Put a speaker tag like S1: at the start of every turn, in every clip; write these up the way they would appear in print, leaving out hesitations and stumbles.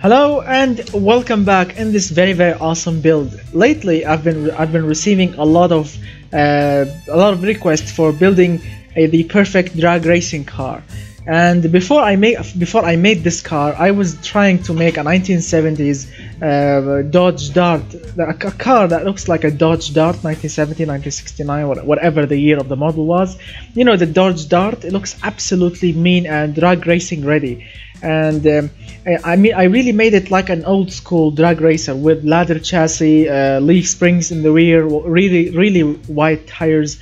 S1: Hello and welcome back in this very awesome build. Lately, I've been receiving a lot of requests for building the perfect drag racing car. And before I made this car, I was trying to make a 1970s Dodge Dart, a car that looks like a Dodge Dart, 1970, 1969, whatever the year of the model was. You know, the Dodge Dart. It looks absolutely mean and drag racing ready. And I really made it like an old school drag racer with ladder chassis, leaf springs in the rear, really wide tires,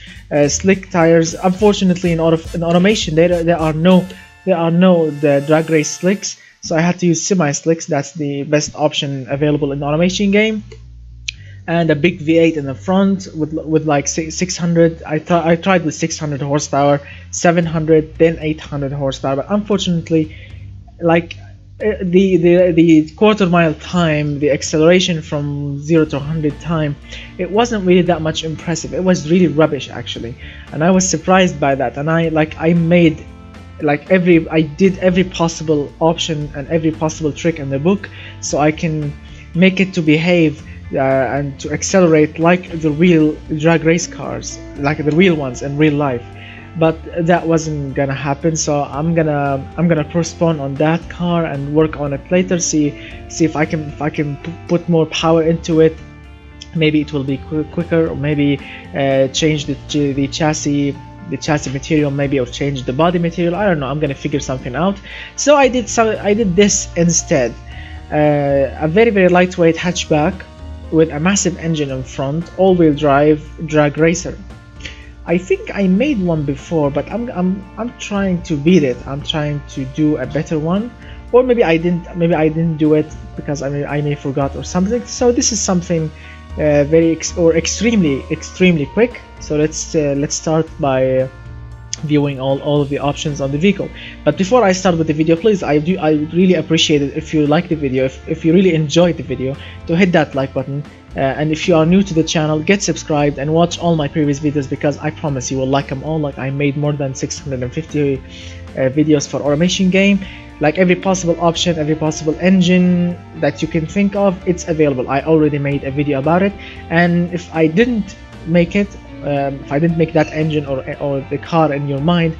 S1: slick tires. Unfortunately, in automation there are no the drag race slicks, so I had to use semi slicks. That's the best option available in the automation game. And a big V8 in the front with like 600. I tried with 600 horsepower, 700, then 800 horsepower, but unfortunately, like the quarter mile time, the acceleration from 0 to 100 time, it wasn't really that much impressive. It was really rubbish actually, and I was surprised by that. And I did every possible option and every possible trick in the book so I can make it to behave and to accelerate like the real drag race cars, like the real ones in real life. But that wasn't gonna happen, so I'm gonna postpone on that car and work on it later. See if I can put more power into it. Maybe it will be quicker, or maybe change the chassis material, maybe, or change the body material. I don't know. I'm gonna figure something out. So I did this instead. A very lightweight hatchback with a massive engine in front, all-wheel drive drag racer. I think I made one before, but I'm trying to beat it. I'm trying to do a better one, or maybe I didn't do it because I may forgot or something. So this is something extremely quick. So let's start by viewing all of the options on the vehicle. But before I start with the video, please, I really appreciate it if you like the video, if you really enjoyed the video, to hit that like button. And if you are new to the channel, get subscribed and watch all my previous videos, because I promise you will like them all. Like, I made more than 650 videos for automation game. Like, every possible option, every possible engine that you can think of, it's available. I already made a video about it. And if I didn't make it, if I didn't make that engine or the car in your mind,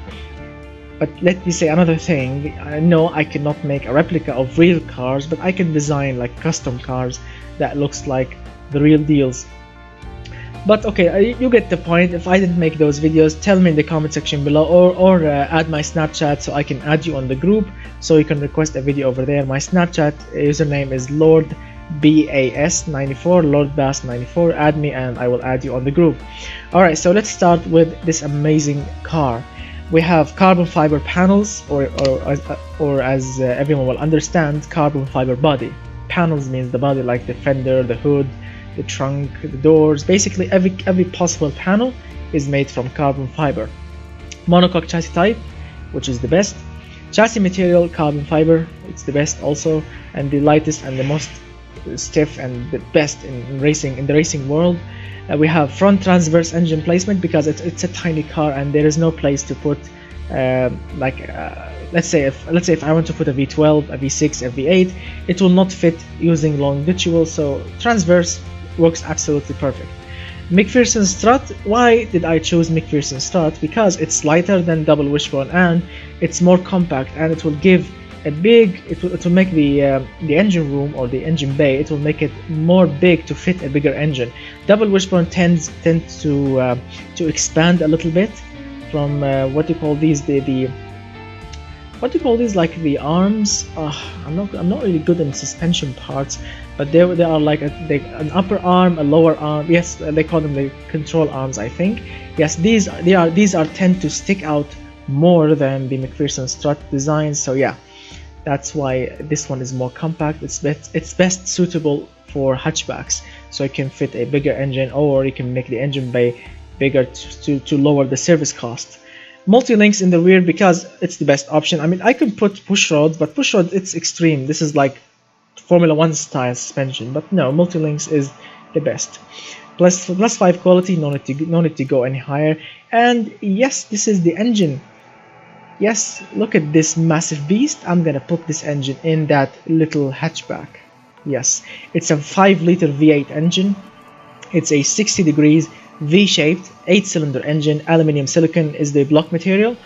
S1: but let me say another thing. No, I cannot make a replica of real cars, but I can design like custom cars that looks like the real deals. But okay, you get the point. If I didn't make those videos, tell me in the comment section below, or add my Snapchat so I can add you on the group, so you can request a video over there. My Snapchat username is LordBAS94, LordBAS94. Add me and I will add you on the group. Alright, so let's start with this amazing car. We have carbon fiber panels, or as everyone will understand, carbon fiber body. Panels means the body, like the fender, the hood, the trunk, the doors. Basically every possible panel is made from carbon fiber. Monocoque chassis type, which is the best. Chassis material, carbon fiber, it's the best also, and the lightest and the most stiff and the best in the racing world. We have front transverse engine placement, because it's a tiny car and there is no place to put let's say if I want to put a V12, a V6, a V8, it will not fit using longitudinal, so transverse works absolutely perfect. McPherson strut. Why did I choose McPherson strut? Because it's lighter than double wishbone and it's more compact, and it will give a big, it will make the engine room, or the engine bay, it will make it more big to fit a bigger engine. Double wishbone tends to expand a little bit from what do you call these, like the arms. I'm not really good in suspension parts, but they are like an upper arm, a lower arm. Yes, they call them the control arms, I think. Yes, these tend to stick out more than the McPherson strut design. So yeah, that's why this one is more compact. It's best suitable for hatchbacks, so it can fit a bigger engine, or you can make the engine bay bigger to lower the service cost. Multi-links in the rear, because it's the best option. I mean, I can put push rods, but push rods, it's extreme. This is like Formula 1 style suspension, but no, multi-links is the best. Plus 5 quality, no need to go any higher. And yes, this is the engine. Yes, look at this massive beast. I'm gonna put this engine in that little hatchback. Yes, it's a 5-liter V8 engine. It's a 60 degrees V-shaped 8-cylinder engine. Aluminium silicon is the block material.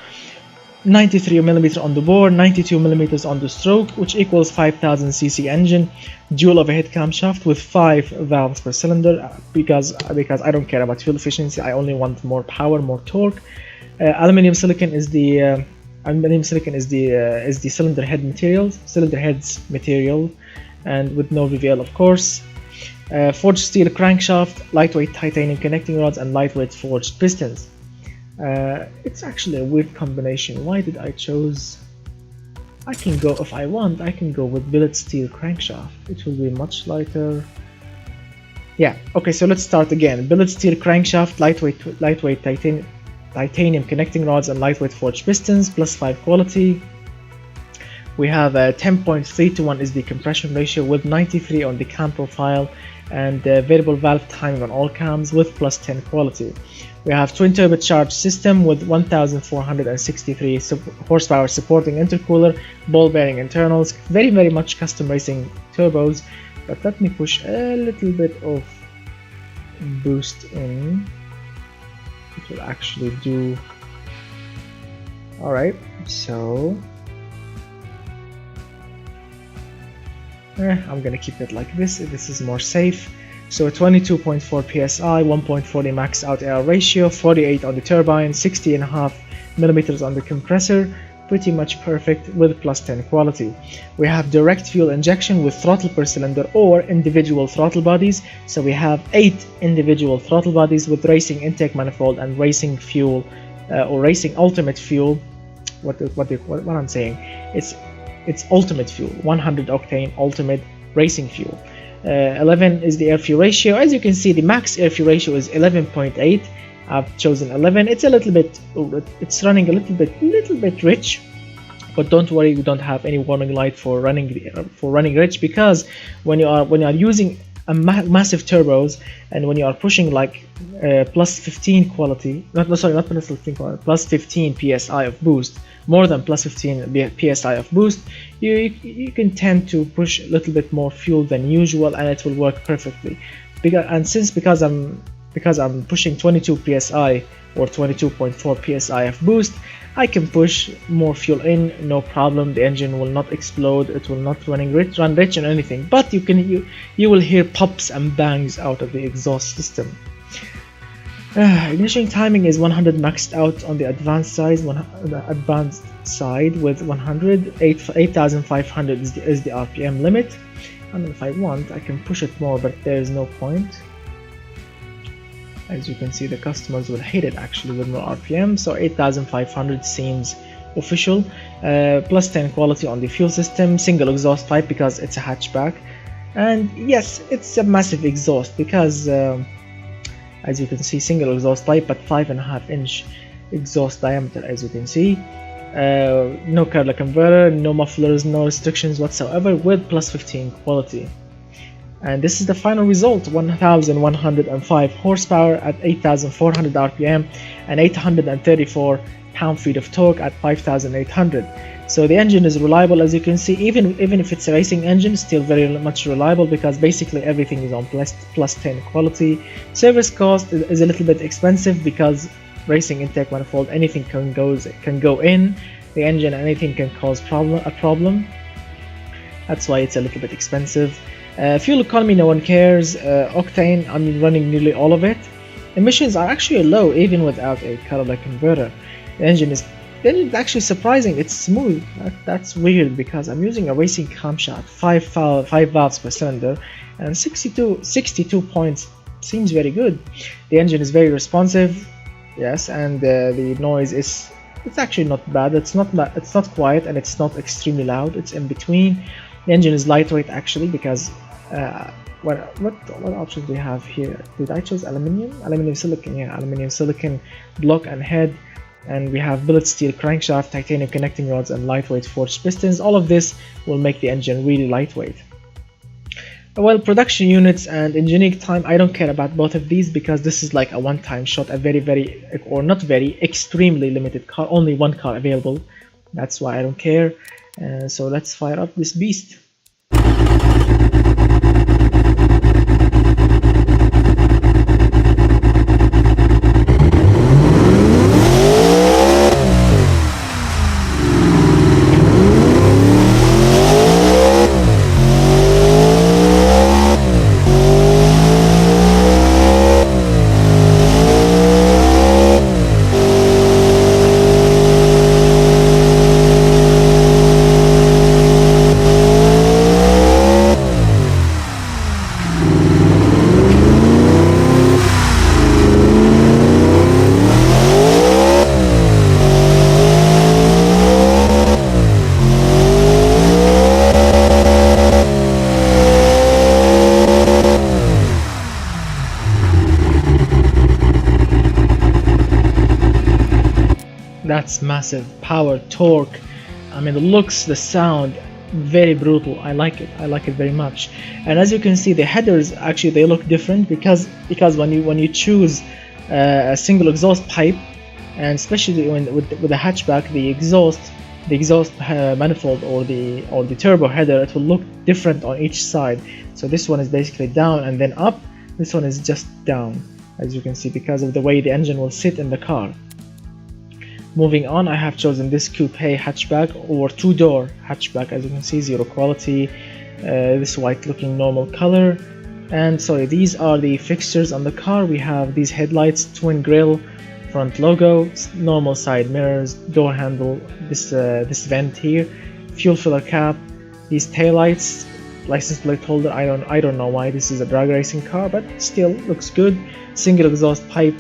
S1: 93mm on the bore, 92mm on the stroke, which equals 5000cc engine. Dual overhead camshaft with 5 valves per cylinder, because I don't care about fuel efficiency. I only want more power, more torque. Aluminium silicon is the cylinder heads material, and with no reveal, of course. Forged steel crankshaft, lightweight titanium connecting rods, and lightweight forged pistons. It's actually a weird combination. Why did I choose? I can go, if I want, I can go with billet steel crankshaft. It will be much lighter. Yeah, okay, so let's start again. Billet steel crankshaft, lightweight titanium connecting rods, and lightweight forged pistons, +5 quality. We have a 10.3:1 is the compression ratio, with 93 on the cam profile, and variable valve timing on all cams with +10 quality. We have twin turbocharged system with 1463 horsepower supporting intercooler, ball bearing internals, very much custom racing turbos. But let me push a little bit of boost in. It will actually do. Alright, so I'm gonna keep it like this. This is more safe. So 22.4 psi, 1.40 max out air ratio, 48 on the turbine, 60.5mm on the compressor. Pretty much perfect with +10 quality. We have direct fuel injection with throttle per cylinder or individual throttle bodies. So we have 8 individual throttle bodies with racing intake manifold and racing fuel or racing ultimate fuel. What I'm saying? It's ultimate fuel, 100 octane ultimate racing fuel. 11 is the air fuel ratio. As you can see, the max air fuel ratio is 11.8. I've chosen 11. It's a little bit, it's running a little bit rich, but don't worry, we don't have any warning light for running rich, because when you are using a massive turbos, and when you are pushing like +15 quality, not +15 quality, +15 psi of boost, more than +15 psi of boost, you can tend to push a little bit more fuel than usual, and it will work perfectly. Because I'm pushing 22 psi or 22.4 psi of boost, I can push more fuel in, no problem. The engine will not explode, it will not run rich or anything, but you will hear pops and bangs out of the exhaust system. Ignition timing is 100 maxed out on the advanced side, with 8,500 is the RPM limit. I mean, if I want, I can push it more, but there is no point. As you can see, the customers will hate it actually with more RPM, so 8,500 seems official. +10 quality on the fuel system, single exhaust pipe because it's a hatchback, and yes, it's a massive exhaust because as you can see, single exhaust pipe, but 5.5-inch exhaust diameter, as you can see. No Carla converter, no mufflers, no restrictions whatsoever, with +15 quality. And this is the final result: 1105 horsepower at 8400 RPM and 834 pound-feet of torque at 5800. So the engine is reliable, as you can see. Even if it's a racing engine, still very much reliable, because basically everything is on +10 quality. Service cost is a little bit expensive because racing intake manifold, anything can go in the engine, anything can cause a problem. That's why it's a little bit expensive. Fuel economy, no one cares. Octane, I'm running nearly all of it. Emissions are actually low even without a catalytic converter. The engine is actually surprising. It's smooth. That's weird because I'm using a racing camshaft, 5 valves per cylinder, and 62 points seems very good. The engine is very responsive, yes, and the noise it's actually not bad. It's not quiet, and it's not extremely loud. It's in between. The engine is lightweight actually, because what options do we have here? Did I choose aluminium silicon? Yeah, aluminium silicon block and head, and we have billet steel crankshaft, titanium connecting rods, and lightweight forged pistons. All of this will make the engine really lightweight. Well, production units and engineering time, I don't care about both of these because this is like a one-time shot, a very, or not very, extremely limited car, only one car available That's why I don't care. So let's fire up this beast. That's massive power, torque. I mean, the looks, the sound, very brutal. I like it. I like it very much. And as you can see, the headers actually they look different because when you choose a single exhaust pipe, and especially with the hatchback, the exhaust manifold or the turbo header, it will look different on each side. So this one is basically down and then up. This one is just down, as you can see, because of the way the engine will sit in the car. Moving on, I have chosen this coupe hatchback or two-door hatchback. As you can see, zero quality, this white looking normal color. And so these are the fixtures on the car. We have these headlights, twin grille, front logo, normal side mirrors, door handle, this vent here, fuel filler cap, these taillights, license plate holder. I don't know why this is a drag racing car, but still looks good. Single exhaust pipe.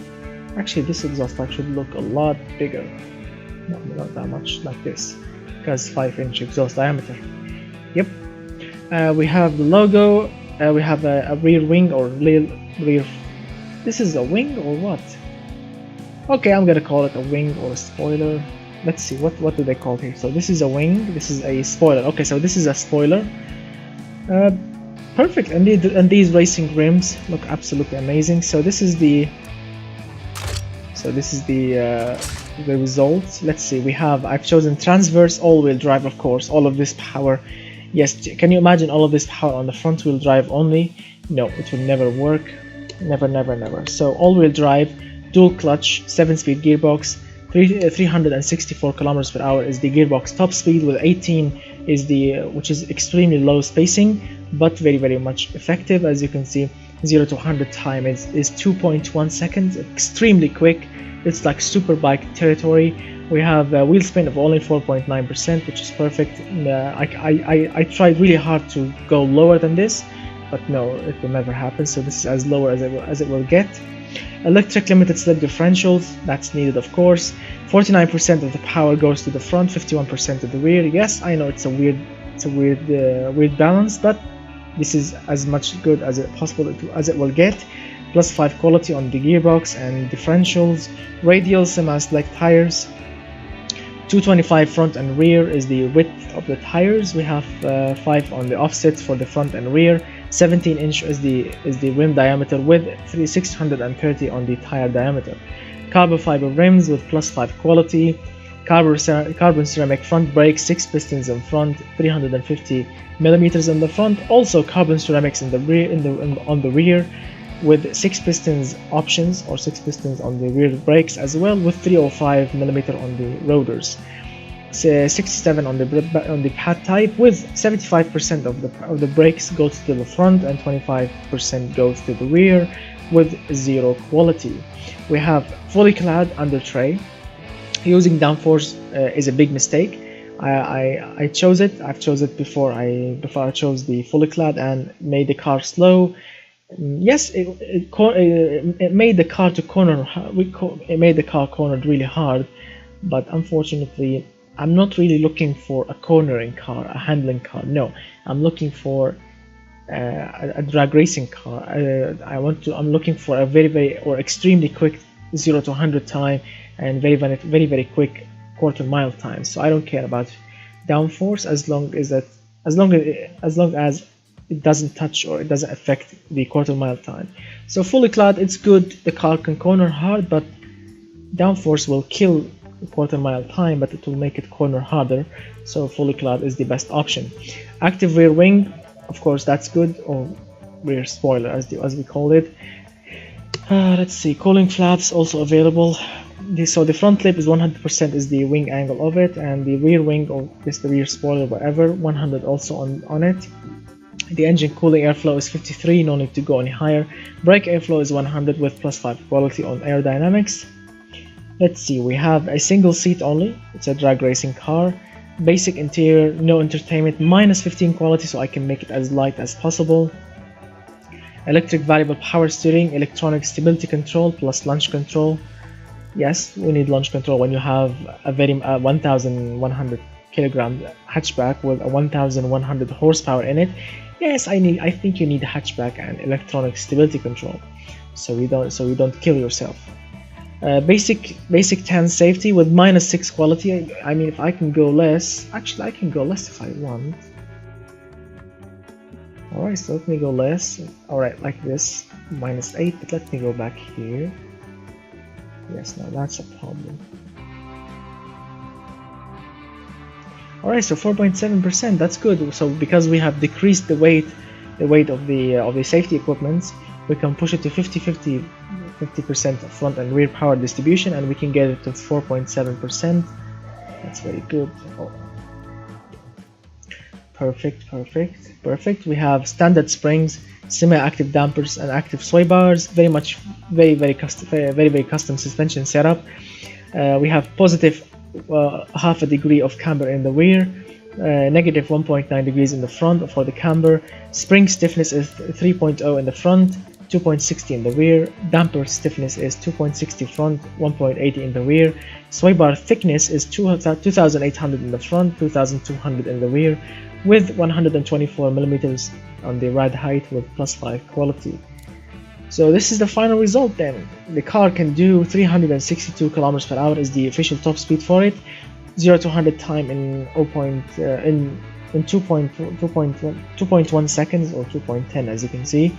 S1: Actually, this exhaust pipe should look a lot bigger. No, not that much, like this, because 5-inch exhaust diameter. Yep. We have the logo. We have a rear wing or rear. This is a wing or what? Okay, I'm gonna call it a wing or a spoiler. Let's see, what do they call it here? So this is a wing. This is a spoiler. Okay, so this is a spoiler. Perfect. And these racing rims look absolutely amazing. So this is the results. Let's see, I've chosen transverse all-wheel drive, of course. All of this power, yes, can you imagine all of this power on the front wheel drive only? No, it will never work. Never. So all-wheel drive, dual clutch, 7-speed gearbox, 364 kilometers per hour is the gearbox top speed, with 18 is which is extremely low spacing but very much effective. As you can see, 0 to 100 time is 2.1 seconds, extremely quick. It's like super bike territory. We have a wheel spin of only 4.9%, which is perfect. I tried really hard to go lower than this, but no, it will never happen. So this is as low as it will get. Electric limited slip differentials, that's needed, of course. 49% of the power goes to the front, 51% to the rear. Yes, I know it's a weird balance, but this is as much good as it will get. +5 quality on the gearbox and differentials. Radial semi-select tires. 225 front and rear is the width of the tires. We have 5 on the offsets for the front and rear. 17-inch is the rim diameter, with 630 on the tire diameter. Carbon fiber rims with +5 quality. Carbon ceramic front brakes, 6 pistons in front, 350 millimeters in the front. Also carbon ceramics in the rear, on the rear, with 6 pistons options, or 6 pistons on the rear brakes as well, with 305 millimeter on the rotors. 67 on the pad type, with 75% of the brakes goes to the front and 25% goes to the rear, with zero quality. We have fully clad under tray. Using downforce is a big mistake. I chose it. I've chose it before I chose the fully clad and made the car slow. Yes, it made the car to corner. It made the car cornered really hard, but unfortunately, I'm not really looking for a cornering car, a handling car. No, I'm looking for a drag racing car. I'm looking for a very extremely quick 0 to 100 time and very quick quarter-mile time. So I don't care about downforce as long as it doesn't touch or it doesn't affect the quarter-mile time. So fully clad, it's good. The car can corner hard, but downforce will kill quarter-mile time, but it will make it corner harder, so fully clad is the best option. Active rear wing, of course, that's good, or rear spoiler as we call it. Let's see, cooling flaps also available. So the front lip is 100% is the wing angle of it, and the rear wing, or just the rear spoiler, whatever, 100 also on it. The engine cooling airflow is 53, no need to go any higher. Brake airflow is 100 with +5 quality on Aerodynamics. Let's see, we have a single seat only, it's a drag racing car. Basic interior, no entertainment, -15 quality, so I can make it as light as possible. Electric variable power steering, electronic stability control plus launch control. Yes, we need launch control when you have a very 1100 kilogram hatchback with a 1100 horsepower in it. Yes, I think you need a hatchback and electronic stability control, so you don't kill yourself. Basic 10 safety with -6 quality. I mean, if I can go less, actually I can go less if I want. Alright, so let me go less. Alright, like this, -8, but let me go back here. Yes, now that's a problem. Alright, so 4.7%, that's good. So because we have decreased the weight of the safety equipment, we can push it to 50% front and rear power distribution, and we can get it to 4.7%. That's very good. Oh. Perfect. We have standard springs, semi-active dampers, and active sway bars. Very custom suspension setup. We have positive half a degree of camber in the rear, negative 1.9 degrees in the front for the camber. Spring stiffness is 3.0 in the front, 2.60 in the rear. Damper stiffness is 2.60 front, 1.80 in the rear. Sway bar thickness is 2800 in the front, 2200 in the rear, with 124 millimeters on the ride height with +5 quality. So this is the final result then. The car can do 362 km per hour is the official top speed for it. 0 to 100 time in 2.1 seconds, or 2.10 as you can see.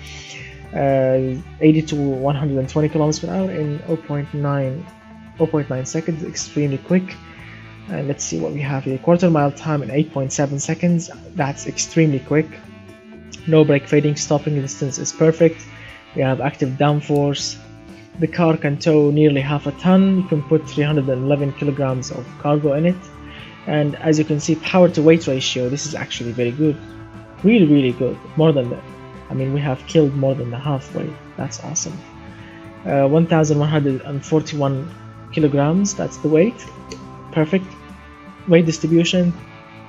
S1: 80 to 120 km per hour in 0.9 seconds, extremely quick. And let's see what we have here. Quarter-mile time in 8.7 seconds, that's extremely quick. No brake fading, stopping distance is perfect. We have active downforce. The car can tow nearly half a ton. You can put 311 kilograms of cargo in it. And as you can see, power to weight ratio, this is actually very good. Really good. More than that. I mean, we have killed more than the halfway. That's awesome. 1141 kilograms, that's the weight. Perfect. Weight distribution,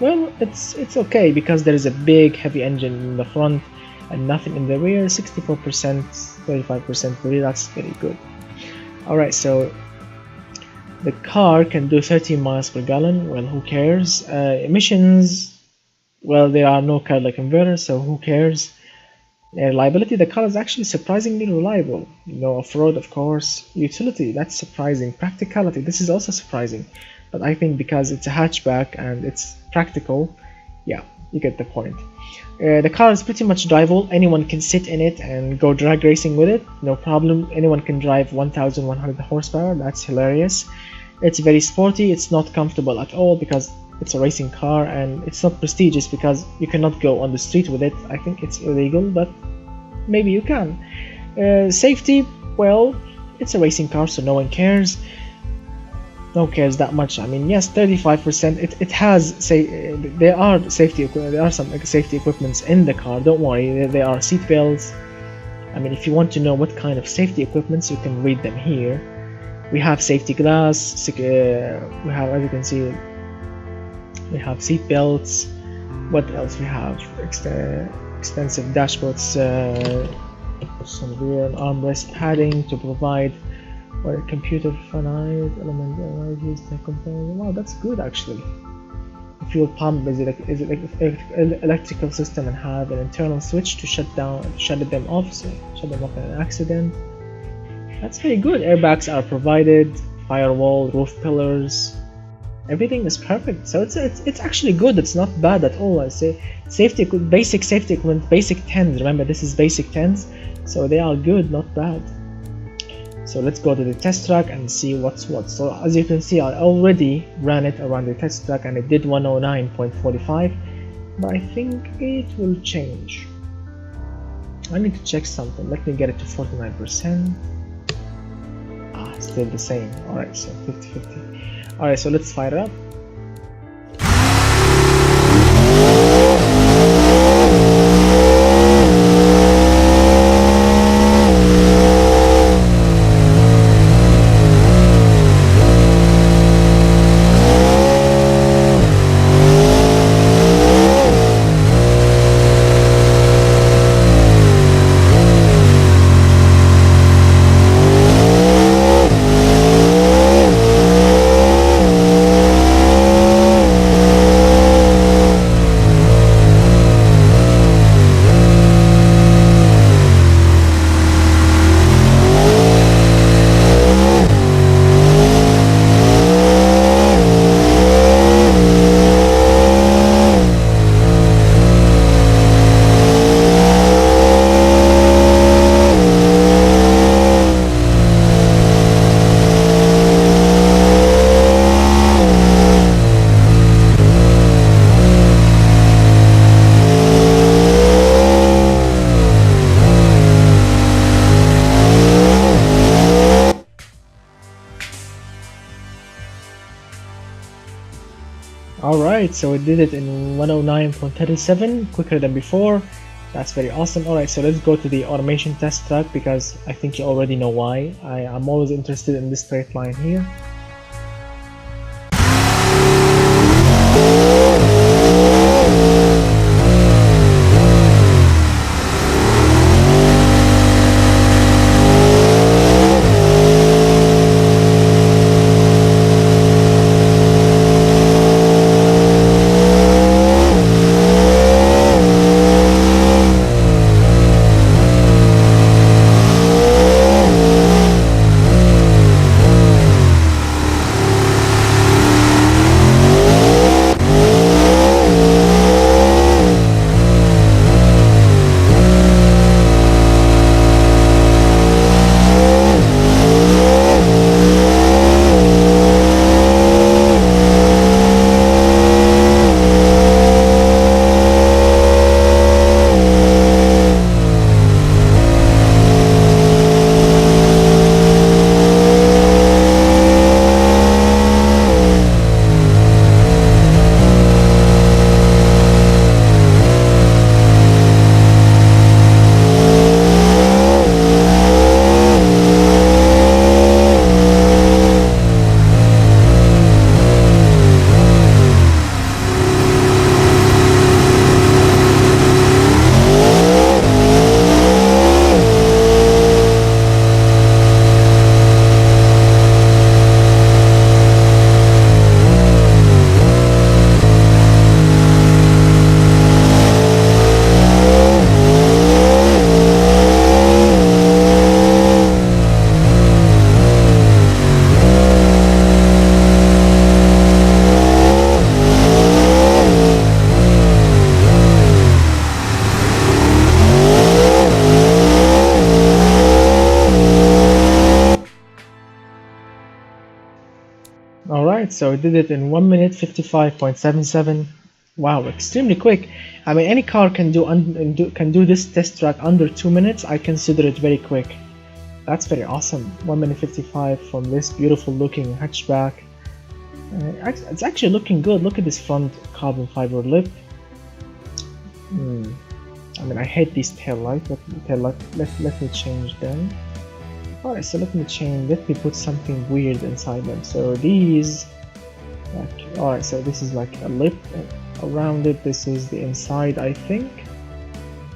S1: well, it's okay because there is a big heavy engine in the front and nothing in the rear. 64%, 35% rear, that's very good. Alright, so the car can do 13 miles per gallon. Well, who cares? Emissions, well, there are no catalytic converters, so who cares? Reliability, the car is actually surprisingly reliable. You know, off-road, of course. Utility, that's surprising. Practicality, this is also surprising. But I think because it's a hatchback and it's practical, yeah, you get the point. The car is pretty much drivable. Anyone can sit in it and go drag racing with it, no problem. Anyone can drive 1100 horsepower, that's hilarious. It's very sporty, it's not comfortable at all because it's a racing car, and it's not prestigious because you cannot go on the street with it. I think it's illegal, but maybe you can. Safety, well, it's a racing car, so no one cares. No one cares that much. I mean, yes, 35%. It has there are some safety equipments in the car. Don't worry, there are seat belts. I mean, if you want to know what kind of safety equipments, you can read them here. We have safety glass. We have, as you can see, we have seat belts. What else we have? Extensive dashboards, some rear armrest padding to provide computer finite element energies to component. Wow, that's good actually. The fuel pump is electrical system and have an internal switch to shut them off. So shut them off in an accident. That's very good. Airbags are provided. Firewall, roof pillars. Everything is perfect. So it's actually good. It's not bad at all. I say basic safety equipment, basic 10s. Remember, this is basic 10s, so they are good, not bad. So let's go to the test track and see what's what. So as you can see, I already ran it around the test track and it did 109.45, but I think it will change. I need to check something. Let me get it to 49%. Still the same. Alright, so 50-50. Alright, so let's fire it up. Alright, so it did it in 109.37, quicker than before. That's very awesome. Alright, so let's go to the automation test track because I think you already know why. I'm always interested in this straight line here. Alright, so it did it in 1 minute 55.77. Wow, extremely quick. I mean, any car can do this test track under 2 minutes. I consider it very quick. That's very awesome. 1 minute 55 from this beautiful looking hatchback. It's actually looking good. Look at this front carbon fiber lip. I mean, I hate these tail lights. Let me change them. Alright, so let me put something weird inside them. So these, alright, so this is like a lip around it. This is the inside, I think.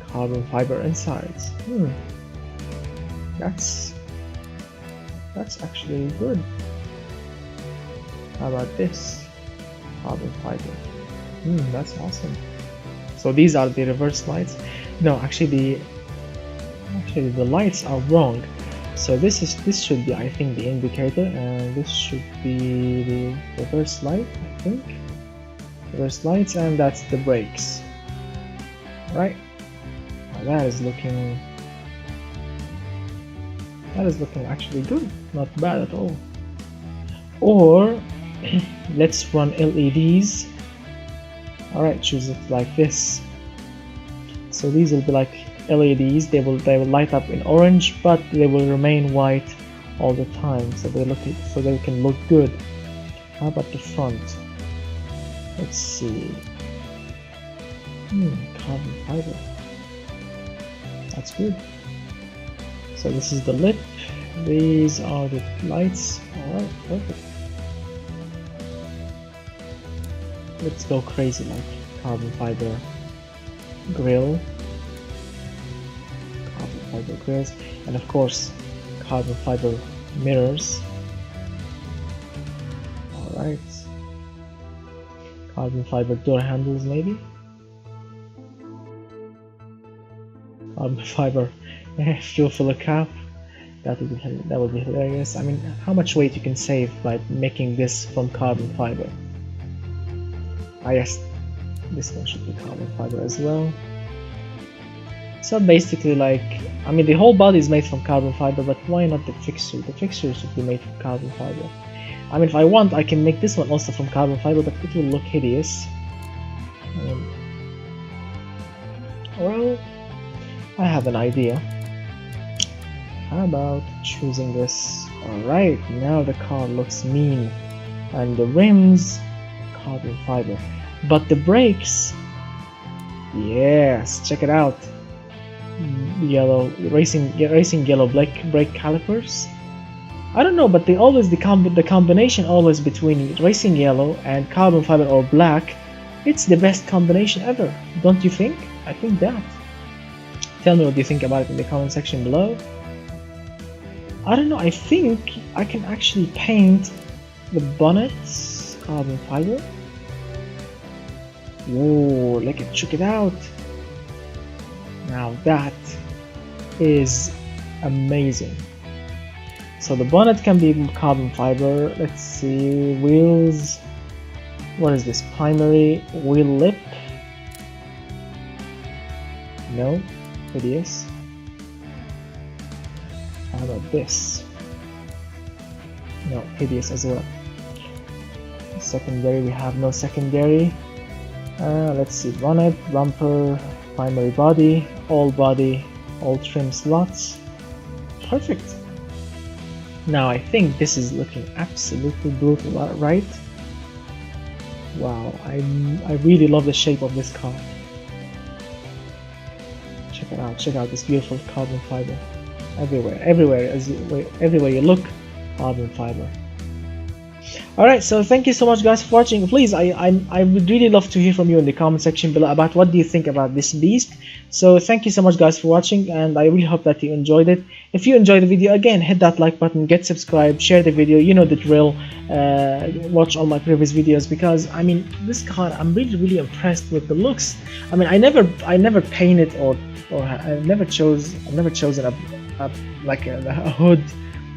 S1: Carbon fiber insides. That's actually good. How about this? Carbon fiber. That's awesome. So these are the reverse lights. No, actually the lights are wrong. So this should be, I think, the indicator, and this should be the reverse light, I think. Reverse lights, and that's the brakes. Right? Now that is looking That is looking actually good, not bad at all. Or let's run LEDs. Alright, choose it like this. So these will be like LEDs. They will light up in orange, but they will remain white all the time, so they can look good. How about the front? Let's see. Carbon fiber. That's good. So this is the lip. These are the lights. Alright, perfect. Let's go crazy like carbon fiber grill. Carbon fiber grills. And of course, carbon fiber mirrors. Alright. Carbon fiber door handles maybe. Carbon fiber fuel filler cap. That would be hilarious. I mean, how much weight you can save by making this from carbon fiber? I guess this one should be carbon fiber as well. So basically, like, I mean, the whole body is made from carbon fiber, but why not the fixture? The fixture should be made from carbon fiber. I mean, if I want, I can make this one also from carbon fiber, but it will look hideous. Well, I have an idea. How about choosing this? Alright, now the car looks mean. And the rims, carbon fiber. But the brakes, yes, check it out. Yellow, racing yellow brake calipers. I don't know, but they always the combination always between racing yellow and carbon fiber or black. It's the best combination ever, don't you think? I think that. Tell me what you think about it in the comment section below. I don't know, I think I can actually paint the bonnets carbon fiber. Whoa, check it out. Now that is amazing. So the bonnet can be carbon fiber. Let's see, wheels. What is this? Primary wheel lip. No, hideous. How about this? No, hideous as well. Secondary, we have no secondary. Let's see, bonnet, bumper, primary body, all trim slots. Perfect. Now I think this is looking absolutely brutal, right? Wow, I really love the shape of this car. Check it out, check out this beautiful carbon fiber. Everywhere you look, carbon fiber. Alright, so thank you so much guys for watching. Please, I would really love to hear from you in the comment section below about what do you think about this beast. So thank you so much guys for watching, and I really hope that you enjoyed it. If you enjoyed the video, again, hit that like button, get subscribed, share the video, you know the drill. Watch all my previous videos, because I mean, this car, I'm really impressed with the looks. I mean, I never painted I've never chosen a hood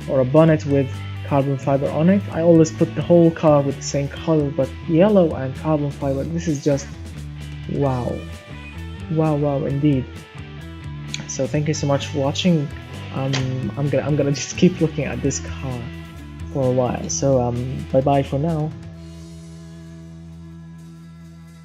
S1: or a bonnet with carbon fiber on it. I always put the whole car with the same color, but yellow and carbon fiber, this is just wow indeed. So thank you so much for watching. I'm gonna just keep looking at this car for a while. So bye bye for now.